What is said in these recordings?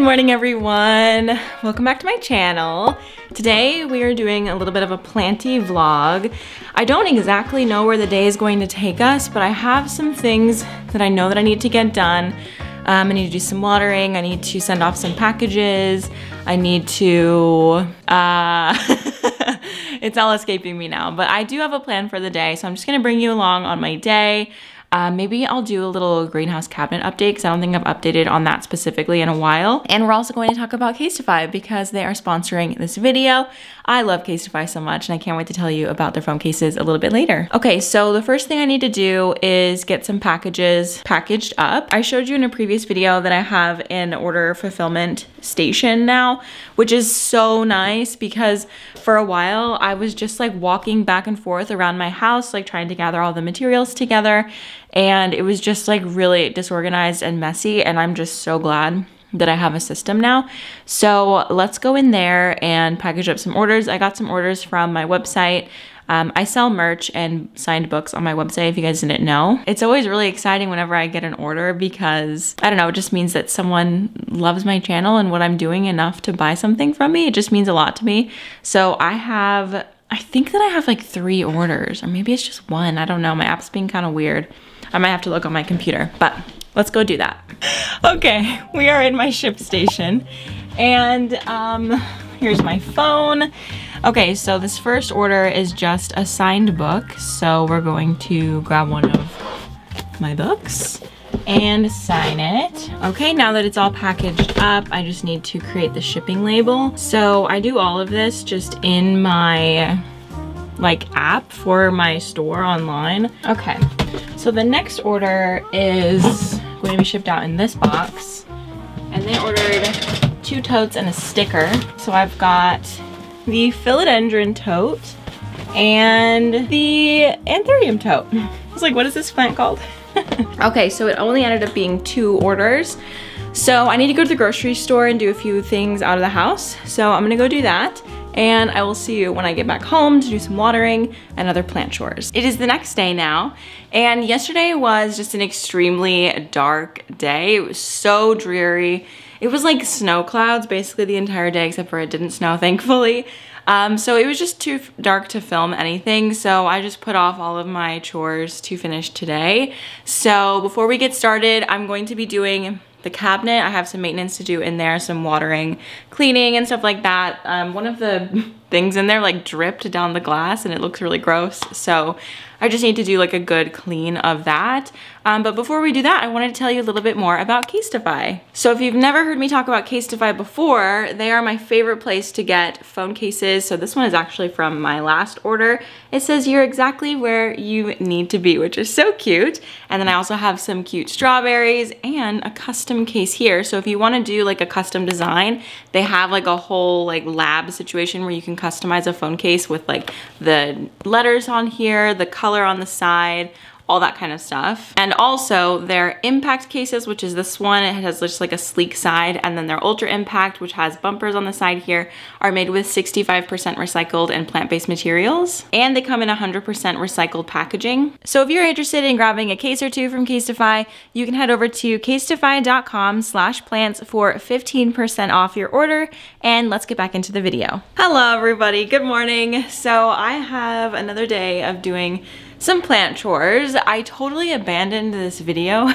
morning, everyone. Welcome back to my channel. Today we are doing a little bit of a planty vlog. I don't exactly know where the day is going to take us, but I have some things that I know that I need to get done. I need to do some watering. I need to send off some packages. I need to, it's all escaping me now, but I do have a plan for the day. So I'm just gonna bring you along on my day. Maybe I'll do a little greenhouse cabinet update because I don't think I've updated on that specifically in a while. And we're also going to talk about Casetify because they are sponsoring this video. I love Casetify so much and I can't wait to tell you about their phone cases a little bit later. Okay, so the first thing I need to do is get some packages packaged up. I showed you in a previous video that I have an order fulfillment station now, which is so nice because for a while I was just like walking back and forth around my house, like trying to gather all the materials together. And it was just like really disorganized and messy, and I'm just so glad that I have a system now. So let's go in there and package up some orders. I got some orders from my website. I sell merch and signed books on my website if you guys didn't know. It's always really exciting whenever I get an order because, I don't know, it just means that someone loves my channel and what I'm doing enough to buy something from me. It just means a lot to me. So I think that I have like 3 orders, or maybe it's just 1. I don't know. My app's being kind of weird. I might have to look on my computer, but let's go do that. Okay, we are in my ship station and here's my phone. Okay, so this first order is just a signed book. So we're going to grab one of my books and sign it. Okay, now that it's all packaged up, I just need to create the shipping label. So I do all of this just in my app for my store online. Okay, so the next order is going to be shipped out in this box, and they ordered 2 totes and a sticker. So I've got the philodendron tote and the anthurium tote. I was like, what is this plant called? Okay, so it only ended up being 2 orders. So I need to go to the grocery store and do a few things out of the house. So I'm gonna go do that. And I will see you when I get back home to do some watering and other plant chores. It is the next day now, and yesterday was just an extremely dark day. It was so dreary. It was like snow clouds basically the entire day, except for it didn't snow, thankfully. So it was just too dark to film anything, so I just put off all of my chores to finish today. So before we get started, I'm going to be doing the cabinet. I have some maintenance to do in there, some watering, cleaning, and stuff like that. One of the things in there like dripped down the glass and it looks really gross. So I just need to do like a good clean of that. But before we do that, I wanted to tell you a little bit more about Casetify. So if you've never heard me talk about Casetify before, they are my favorite place to get phone cases. So this one is actually from my last order. It says you're exactly where you need to be, which is so cute. And then I also have some cute strawberries and a custom case here. So if you want to do like a custom design, they have like a whole like lab situation where you can customize a phone case with like the letters on here, the color on the side, all that kind of stuff. And also their impact cases, which is this one, it has just like a sleek side, and then their ultra impact, which has bumpers on the side here, are made with 65% recycled and plant-based materials. And they come in 100% recycled packaging. So if you're interested in grabbing a case or 2 from Casetify, you can head over to casetify.com/plants for 15% off your order. And let's get back into the video. Hello everybody, good morning. So I have another day of doing some plant chores. I totally abandoned this video.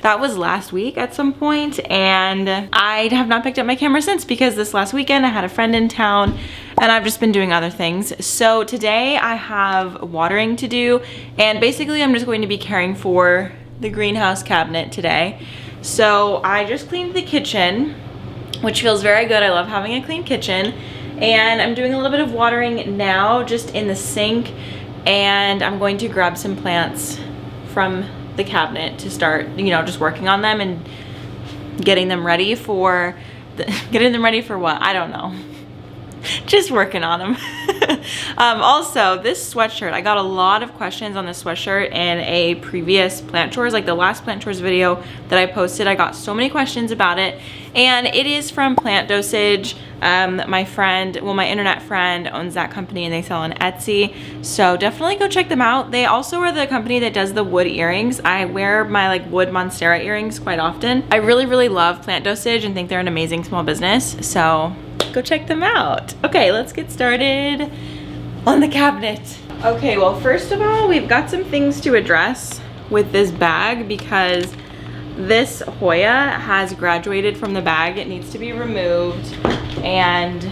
That was last week at some point, and I have not picked up my camera since because this last weekend I had a friend in town and I've just been doing other things. So today I have watering to do, and basically I'm just going to be caring for the greenhouse cabinet today. So I just cleaned the kitchen, which feels very good. I love having a clean kitchen, and I'm doing a little bit of watering now just in the sink. And I'm going to grab some plants from the cabinet to start, you know, just working on them and getting them ready for what? I don't know. Just working on them. Also, this sweatshirt, I got a lot of questions on this sweatshirt in a previous plant chores, like the last plant chores video that I posted. I got so many questions about it, and it is from Plant Dosage. My friend, well, my internet friend owns that company, and they sell on Etsy, so definitely go check them out. They also are the company that does the wood earrings. I wear my like wood monstera earrings quite often. I really love Plant Dosage and think they're an amazing small business, so go check them out. Okay, let's get started on the cabinet. Okay, well, first of all, we've got some things to address with this bag because this Hoya has graduated from the bag. It needs to be removed, and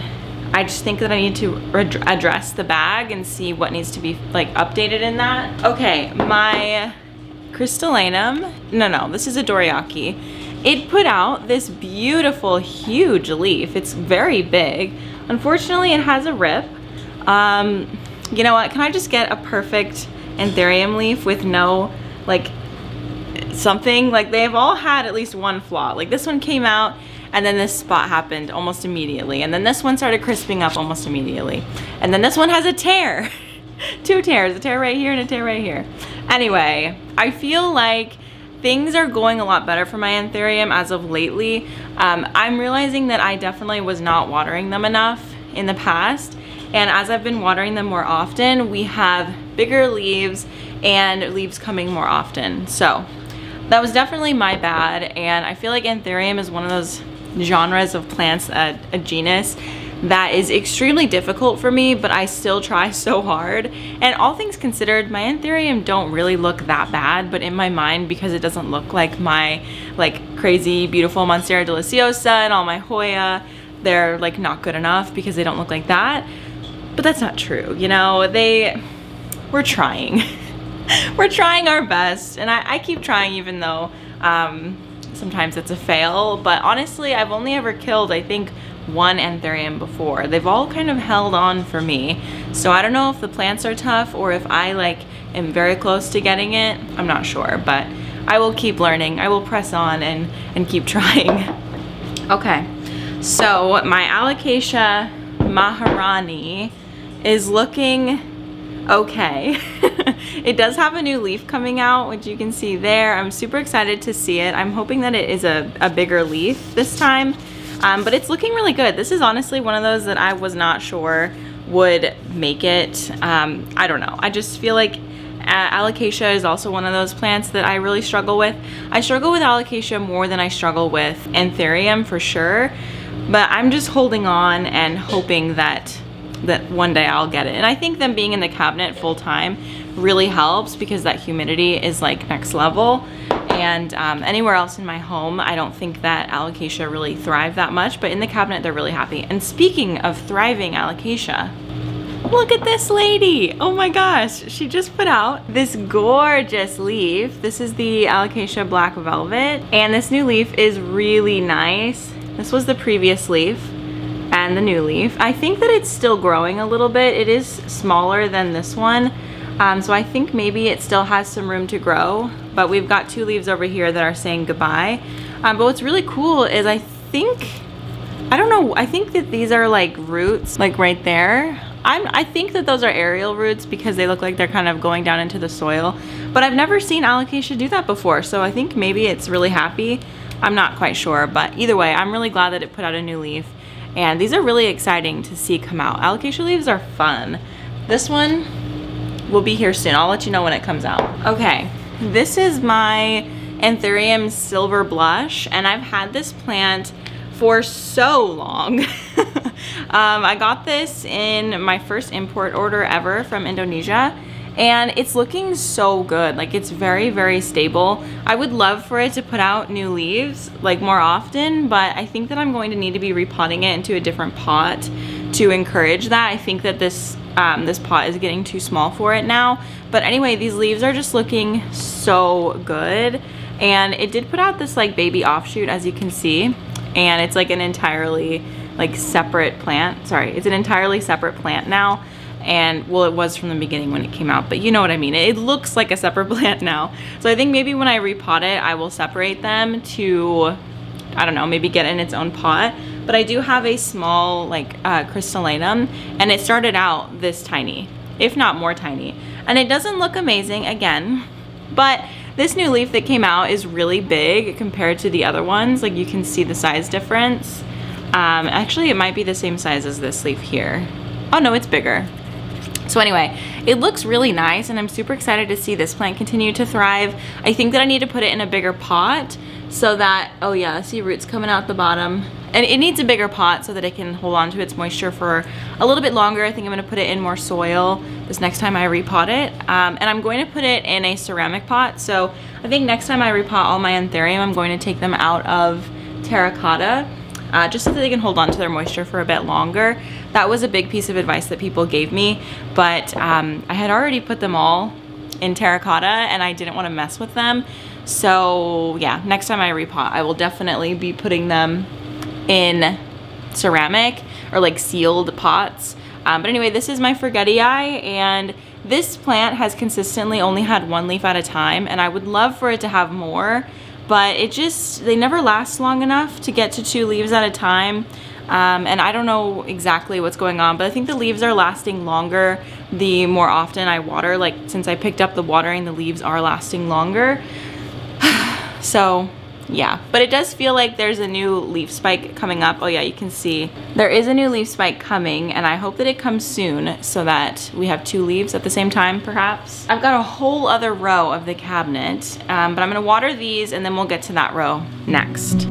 I just think that I need to address the bag and see what needs to be like updated in that. Okay, my crystallinum, no, this is a dorayaki. It put out this beautiful, huge leaf. It's very big. Unfortunately, it has a rip. You know what? Can I just get a perfect Anthurium leaf with no, like, something? Like, they've all had at least one flaw. Like, this one came out, and then this spot happened almost immediately. And then this one started crisping up almost immediately. And then this one has a tear. 2 tears, a tear right here and a tear right here. Anyway, I feel like things are going a lot better for my Anthurium as of lately. I'm realizing that I definitely was not watering them enough in the past, and as I've been watering them more often, we have bigger leaves and leaves coming more often. So that was definitely my bad, and I feel like Anthurium is one of those genres of plants, a genus that is extremely difficult for me, but I still try so hard. And all things considered, my Anthurium don't really look that bad, but in my mind, because it doesn't look like my like crazy beautiful Monstera deliciosa and all my Hoya, they're like not good enough because they don't look like that. But that's not true, you know, we're trying. We're trying our best, and I keep trying even though sometimes it's a fail. But honestly, I've only ever killed, I think, 1 Anthurium before. They've all kind of held on for me. So I don't know if the plants are tough or if I like am very close to getting it. I'm not sure, but I will keep learning. I will press on and keep trying. Okay, so my Alocasia Maharani is looking okay. It does have a new leaf coming out, which you can see there. I'm super excited to see it. I'm hoping that it is a bigger leaf this time. But it's looking really good. This is honestly one of those that I was not sure would make it. I don't know. I just feel like Alocasia is also one of those plants that I really struggle with. I struggle with Alocasia more than I struggle with Anthurium for sure. But I'm just holding on and hoping that one day I'll get it. And I think them being in the cabinet full time really helps because that humidity is like next level. And anywhere else in my home, I don't think that Alocasia really thrive that much, but in the cabinet, they're really happy. And speaking of thriving Alocasia, look at this lady. Oh my gosh, she just put out this gorgeous leaf. This is the Alocasia Black Velvet, and this new leaf is really nice. This was the previous leaf and the new leaf. I think that it's still growing a little bit. It is smaller than this one. So I think maybe it still has some room to grow, but we've got 2 leaves over here that are saying goodbye. But what's really cool is I think that these are like roots, like right there. I think that those are aerial roots because they look like they're kind of going down into the soil, but I've never seen Alocasia do that before. So I think maybe it's really happy. I'm not quite sure, but either way, I'm really glad that it put out a new leaf. And these are really exciting to see come out. Alocasia leaves are fun. This one will be here soon. I'll let you know when it comes out. Okay, this is my Anthurium Silver Blush, and I've had this plant for so long. I got this in my first import order ever from Indonesia, and it's looking so good. Like, it's very stable. I would love for it to put out new leaves like more often, but I think that I'm going to need to be repotting it into a different pot to encourage that. I think that this pot is getting too small for it now. But anyway, these leaves are just looking so good. And it did put out this like baby offshoot, as you can see. And it's like an entirely like separate plant. Sorry, it's an entirely separate plant now. And well, it was from the beginning when it came out, but you know what I mean. It looks like a separate plant now. So I think maybe when I repot it, I will separate them to, I don't know, maybe get in its own pot. but I do have a small like crystallinum, and it started out this tiny, if not more tiny. And it doesn't look amazing again, but this new leaf that came out is really big compared to the other ones. Like, you can see the size difference. Actually, it might be the same size as this leaf here. Oh no, it's bigger. So anyway, it looks really nice, and I'm super excited to see this plant continue to thrive. I think that I need to put it in a bigger pot so that, oh yeah, see roots coming out the bottom. And it needs a bigger pot so that it can hold on to its moisture for a little bit longer. I think I'm gonna put it in more soil this next time I repot it. And I'm going to put it in a ceramic pot. So I think next time I repot all my Anthurium, I'm going to take them out of terracotta, just so that they can hold on to their moisture for a bit longer. That was a big piece of advice that people gave me, but I had already put them all in terracotta and I didn't want to mess with them. So yeah, next time I repot, I will definitely be putting them in ceramic or like sealed pots. But anyway, this is my forgetti and this plant has consistently only had one leaf at a time, and I would love for it to have more, but they never last long enough to get to 2 leaves at a time. And I don't know exactly what's going on, but I think the leaves are lasting longer the more often I water. Like, since I picked up the watering, the leaves are lasting longer. So yeah, but it does feel like there's a new leaf spike coming up. Oh yeah, you can see there is a new leaf spike coming, and I hope that it comes soon so that we have 2 leaves at the same time, perhaps. I've got a whole other row of the cabinet, but I'm gonna water these and then we'll get to that row next.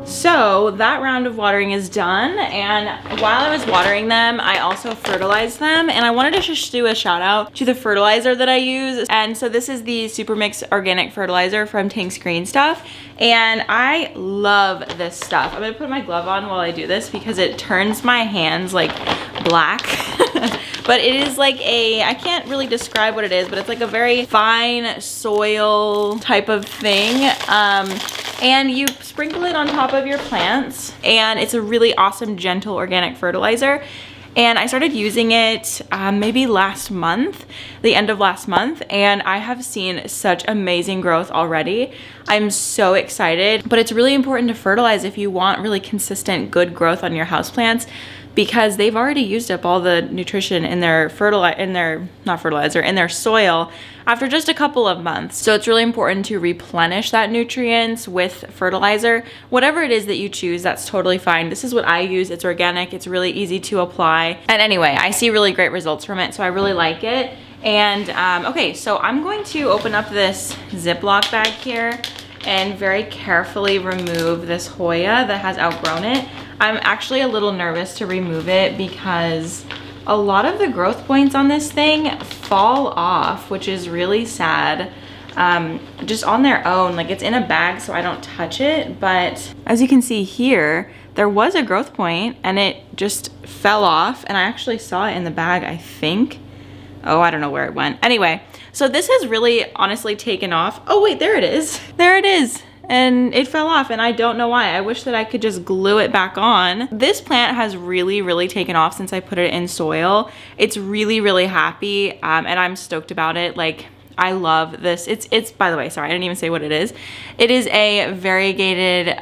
So that round of watering is done, and while I was watering them, I also fertilized them, and I wanted to just do a shout out to the fertilizer that I use. And so this is the Super Mix Organic Fertilizer from Tank's Green Stuff, and I love this stuff. I'm gonna put my glove on while I do this because it turns my hands like black. But it is like I can't really describe what it is, but it's like a very fine soil type of thing. And you sprinkle it on top of your plants, and it's a really awesome, gentle, organic fertilizer. And I started using it maybe last month, the end of last month, and I have seen such amazing growth already. I'm so excited, but it's really important to fertilize if you want really consistent, good growth on your houseplants, because they've already used up all the nutrition in their in their soil after just a couple of months. So it's really important to replenish that nutrients with fertilizer. Whatever it is that you choose, that's totally fine. This is what I use. It's organic. It's really easy to apply. And anyway, I see really great results from it, so I really like it. And okay, so I'm going to open up this Ziploc bag here and very carefully remove this Hoya that has outgrown it. I'm actually a little nervous to remove it because a lot of the growth points on this thing fall off, which is really sad. Just on their own, like it's in a bag so I don't touch it, but as you can see here, there was a growth point and it just fell off, and I actually saw it in the bag, I think. Oh, I don't know where it went. Anyway, so this has really honestly taken off. Oh wait, there it is. There it is. And it fell off, and I don't know why. I wish that I could just glue it back on. This plant has really, really taken off since I put it in soil. It's really, really happy, and I'm stoked about it. Like, I love this. It's by the way, sorry, I didn't even say what it is. It is a variegated,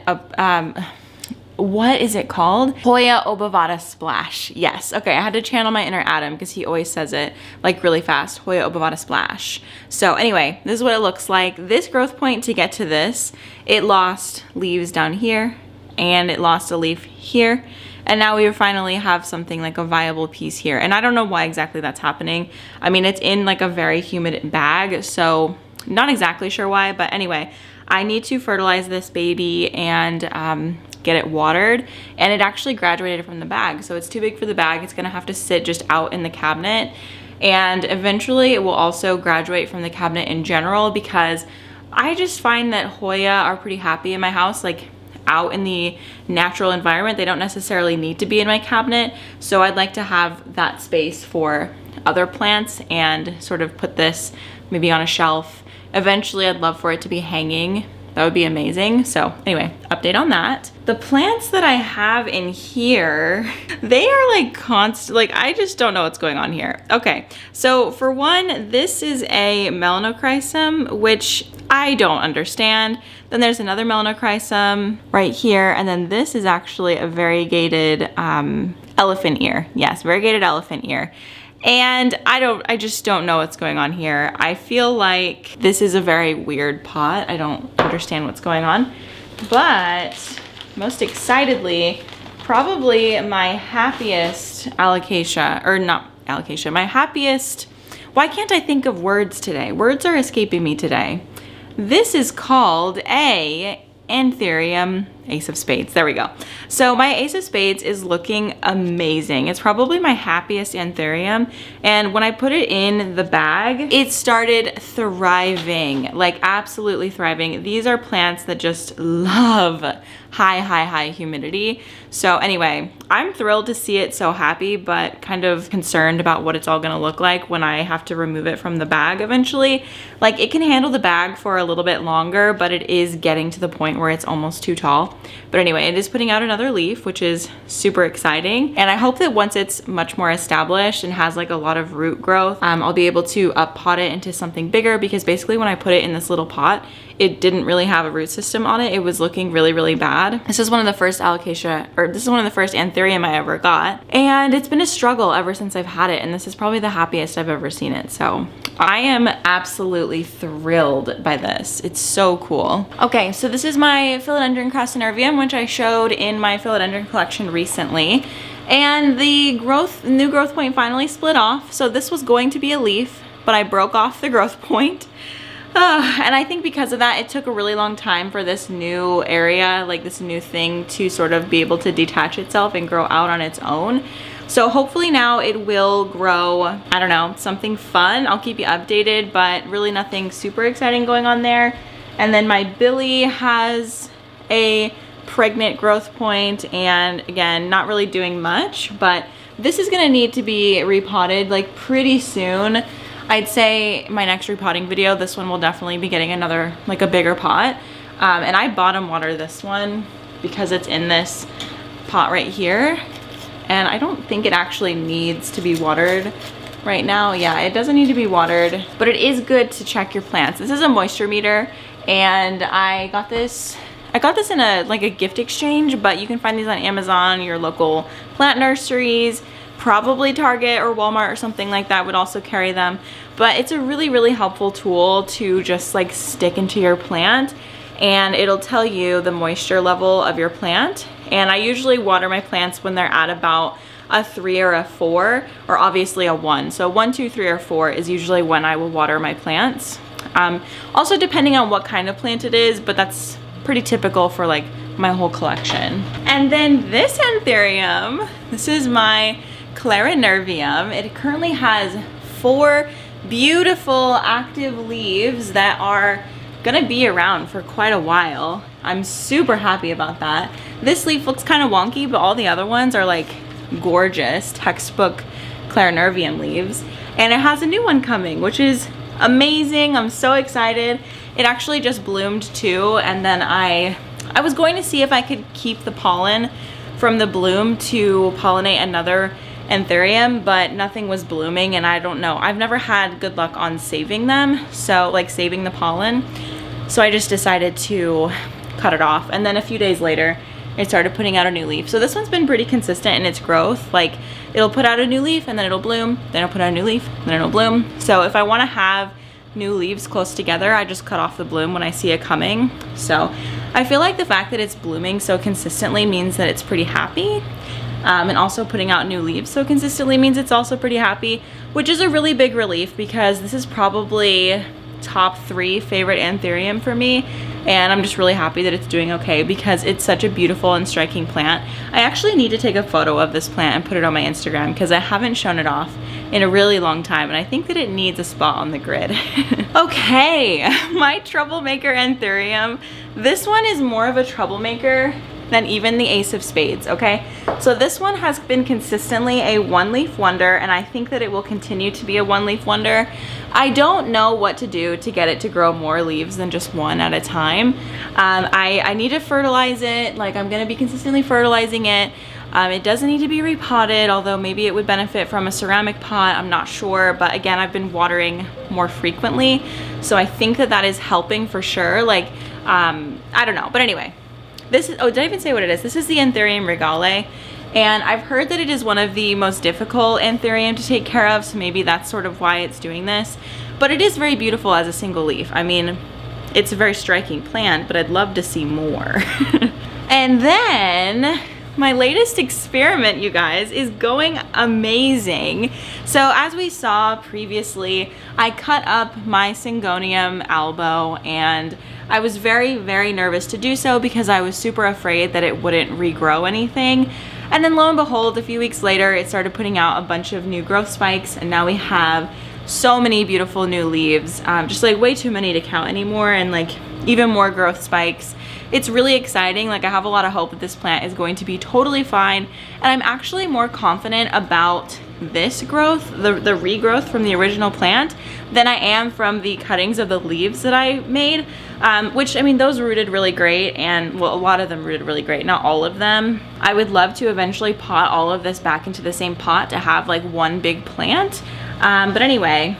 what is it called? Hoya obovata splash. Yes, okay, I had to channel my inner Adam because he always says it like really fast, Hoya obovata splash. So anyway, this is what it looks like. This growth point to get to this, it lost leaves down here and it lost a leaf here. And now we finally have something like a viable piece here. And I don't know why exactly that's happening. I mean, it's in like a very humid bag, so not exactly sure why, but anyway, I need to fertilize this baby and get it watered, and it actually graduated from the bag, so it's too big for the bag. It's gonna have to sit just out in the cabinet, And eventually it will also graduate from the cabinet in general, because I just find that Hoya are pretty happy in my house, like out in the natural environment. They don't necessarily need to be in my cabinet. So I'd like to have that space for other plants and sort of put this maybe on a shelf. Eventually I'd love for it to be hanging. That would be amazing. So anyway, update on that. The plants that I have in here, they are like constant, like I just don't know what's going on here. Okay, so for one, this is a melanochrysum, which I don't understand. Then there's another melanochrysum right here, and then this is actually a variegated elephant ear. Yes, variegated elephant ear. And I just don't know what's going on here. I feel like this is a very weird pot. I don't understand what's going on. But most excitedly, probably my happiest alocasia, or not alocasia, my happiest, why can't I think of words today? Words are escaping me today. This is called a Anthurium Ace of Spades. There we go. So my Ace of Spades is looking amazing. It's probably my happiest Anthurium. And when I put it in the bag, it started thriving, like absolutely thriving. These are plants that just love high humidity. So anyway, I'm thrilled to see it so happy, but kind of concerned about what it's all gonna look like when I have to remove it from the bag eventually. Like it can handle the bag for a little bit longer, but it is getting to the point where it's almost too tall. But anyway, it is putting out another leaf, which is super exciting. And I hope that once it's much more established and has like a lot of root growth, I'll be able to up pot it into something bigger, because basically when I put it in this little pot, it didn't really have a root system on it. It was looking really bad. This is one of the first alocasia, or this is one of the first Anthurium I ever got. And it's been a struggle ever since I've had it. And this is probably the happiest I've ever seen it. So I am absolutely thrilled by this. It's so cool. Okay, so this is my Philodendron Crassinervium, which I showed in my philodendron collection recently. And the new growth point finally split off. So this was going to be a leaf, but I broke off the growth point. And I think because of that, it took a really long time for this new area, like this new thing, to sort of be able to detach itself and grow out on its own. So hopefully now it will grow, I don't know, something fun. I'll keep you updated, but really nothing super exciting going on there. And then my Billy has a pregnant growth point, and again, not really doing much, but this is gonna need to be repotted like pretty soon. I'd say my next repotting video, this one will definitely be getting another, like a bigger pot. And I bottom water this one because it's in this pot right here. And I don't think it actually needs to be watered right now. Yeah, it doesn't need to be watered, but it is good to check your plants. This is a moisture meter, and I got this in a gift exchange, but you can find these on Amazon, your local plant nurseries. Probably Target or Walmart or something like that would also carry them. But it's a really helpful tool to just like stick into your plant, and it'll tell you the moisture level of your plant. And I usually water my plants when they're at about a 3 or a 4, or obviously a 1. So 1, 2, 3, or 4 is usually when I will water my plants. Also depending on what kind of plant it is, but that's pretty typical for like my whole collection. And then this Anthurium, this is my Clarinervium. It currently has 4 beautiful active leaves that are gonna be around for quite a while. I'm super happy about that. This leaf looks kind of wonky, but all the other ones are like gorgeous textbook Clarinervium leaves. And it has a new one coming, which is amazing. I'm so excited. It actually just bloomed too, and then I was going to see if I could keep the pollen from the bloom to pollinate another Anthurium, but nothing was blooming, and I don't know. I've never had good luck on saving them, so like saving the pollen. So I just decided to cut it off, and then a few days later it started putting out a new leaf. So this one's been pretty consistent in its growth. Like it'll put out a new leaf and then it'll bloom, then it'll put out a new leaf, then it'll bloom. So if I want to have new leaves close together, I just cut off the bloom when I see it coming. So I feel like the fact that it's blooming so consistently means that it's pretty happy. And also putting out new leaves so consistently means it's also pretty happy, which is a really big relief, because this is probably top 3 favorite Anthurium for me, and I'm just really happy that it's doing okay because it's such a beautiful and striking plant. I actually need to take a photo of this plant and put it on my Instagram because I haven't shown it off in a really long time, and I think that it needs a spot on the grid. Okay, my troublemaker Anthurium. This one is more of a troublemaker than even the Ace of Spades, okay? So this one has been consistently a one-leaf wonder, and I think that it will continue to be a one-leaf wonder. I don't know what to do to get it to grow more leaves than just one at a time. I need to fertilize it. Like, I'm gonna be consistently fertilizing it. It doesn't need to be repotted, although maybe it would benefit from a ceramic pot, I'm not sure. But again, I've been watering more frequently, so I think that that is helping for sure. Like, I don't know, but anyway. This is, oh, did I even say what it is? This is the Anthurium regale, and I've heard that it is one of the most difficult Anthurium to take care of, so maybe that's sort of why it's doing this. But it is very beautiful as a single leaf. I mean, it's a very striking plant, but I'd love to see more. And then my latest experiment, you guys, is going amazing. So as we saw previously, I cut up my Syngonium albo, and I was very, very nervous to do so because I was super afraid that it wouldn't regrow anything. And then lo and behold, a few weeks later, it started putting out a bunch of new growth spikes, and now we have so many beautiful new leaves, just like way too many to count anymore, and like even more growth spikes. It's really exciting. Like, I have a lot of hope that this plant is going to be totally fine, and I'm actually more confident about this growth, the regrowth from the original plant, than I am from the cuttings of the leaves that I made, which, I mean, those rooted really great, and well, a lot of them rooted really great, not all of them. I would love to eventually pot all of this back into the same pot to have like one big plant, but anyway,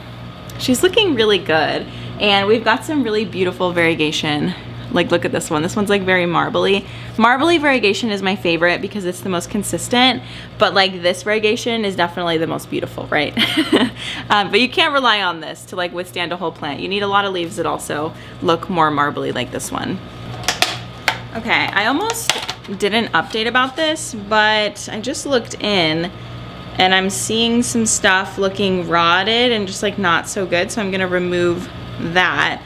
she's looking really good, and we've got some really beautiful variegation. Like, look at this one. This one's like very marbly. Marbly variegation is my favorite because it's the most consistent, but like this variegation is definitely the most beautiful, right? But you can't rely on this to like withstand a whole plant. You need a lot of leaves that also look more marbly like this one. Okay, I almost didn't update about this, but I just looked in and I'm seeing some stuff looking rotted and just like not so good, so I'm gonna remove that.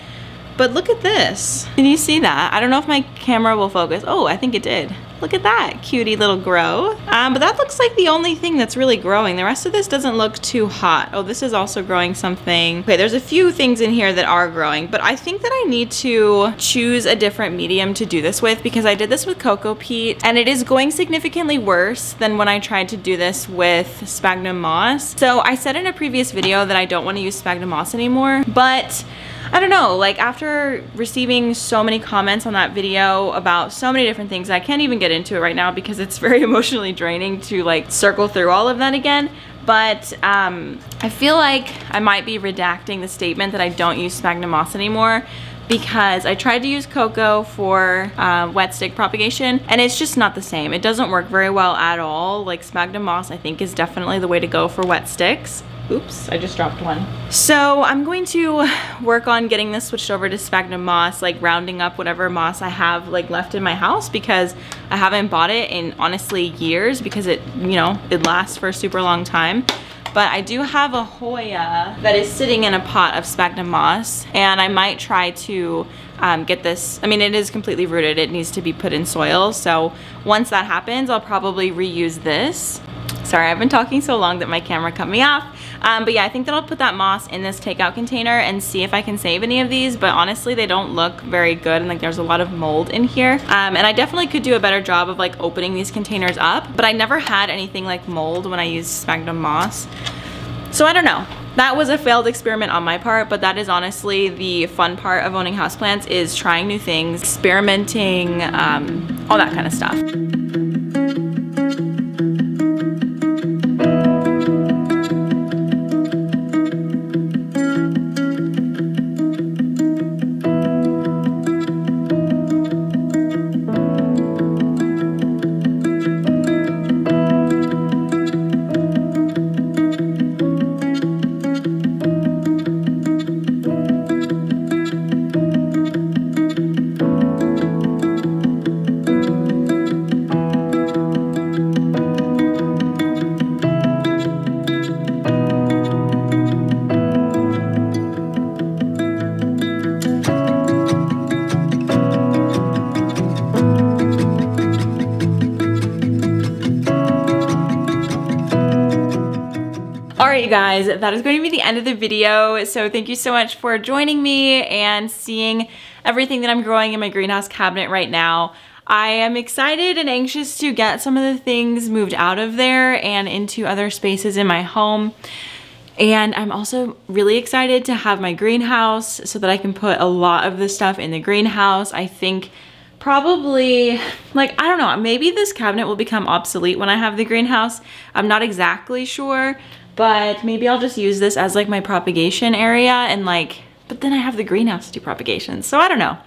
But look at this. Can you see that? I don't know if my camera will focus. Oh, I think it did. Look at that cutie little grow. But that looks like the only thing that's really growing. The rest of this doesn't look too hot. Oh, this is also growing something. Okay, there's a few things in here that are growing, but I think that I need to choose a different medium to do this with because I did this with cocoa peat and it is going significantly worse than when I tried to do this with sphagnum moss. So I said in a previous video that I don't want to use sphagnum moss anymore, but I don't know, like after receiving so many comments on that video about so many different things, I can't even get into it right now because it's very emotionally draining to like circle through all of that again. But I feel like I might be redacting the statement that I don't use sphagnum moss anymore because I tried to use cocoa for wet stick propagation and it's just not the same. It doesn't work very well at all. Like sphagnum moss I think is definitely the way to go for wet sticks. Oops, I just dropped one. So I'm going to work on getting this switched over to sphagnum moss, like rounding up whatever moss I have like left in my house because I haven't bought it in honestly years because it, you know, it lasts for a super long time. But I do have a Hoya that is sitting in a pot of sphagnum moss and I might try to get this, I mean it is completely rooted, it needs to be put in soil. So once that happens, I'll probably reuse this. Sorry, I've been talking so long that my camera cut me off. But yeah, I think that I'll put that moss in this takeout container and see if I can save any of these, but honestly they don't look very good and like there's a lot of mold in here. And I definitely could do a better job of like opening these containers up, but I never had anything like mold when I used sphagnum moss. So I don't know. That was a failed experiment on my part, but that is honestly the fun part of owning houseplants, is trying new things, experimenting, all that kind of stuff. right, you guys, that is going to be the end of the video. So thank you so much for joining me and seeing everything that I'm growing in my greenhouse cabinet right now. I am excited and anxious to get some of the things moved out of there and into other spaces in my home. And I'm also really excited to have my greenhouse so that I can put a lot of the stuff in the greenhouse. I think probably, like, I don't know, maybe this cabinet will become obsolete when I have the greenhouse. I'm not exactly sure, but maybe I'll just use this as like my propagation area and like, but then I have the greenhouse to do propagation. So I don't know.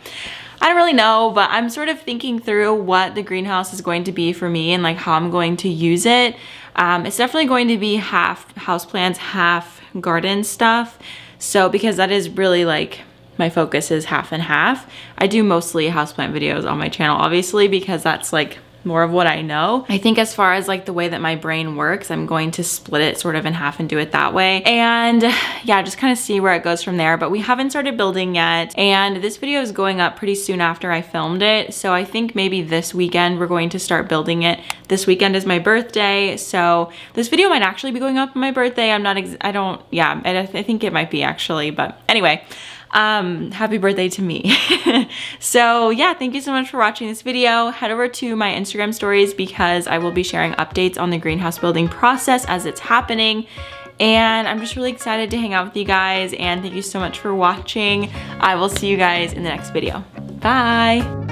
I don't really know, but I'm sort of thinking through what the greenhouse is going to be for me and like how I'm going to use it. It's definitely going to be half houseplants, half garden stuff. So because that is really like, my focus is half and half. I do mostly houseplant videos on my channel, obviously, because that's like more of what I know. I think as far as like the way that my brain works, I'm going to split it sort of in half and do it that way. And yeah, just kind of see where it goes from there. But we haven't started building yet. And this video is going up pretty soon after I filmed it. So I think maybe this weekend we're going to start building it. This weekend is my birthday. So this video might actually be going up on my birthday. I think it might be actually, but anyway. Happy birthday to me. So yeah, thank you so much for watching this video. Head over to my Instagram stories because I will be sharing updates on the greenhouse building process as it's happening. And I'm just really excited to hang out with you guys, and thank you so much for watching. I will see you guys in the next video. Bye.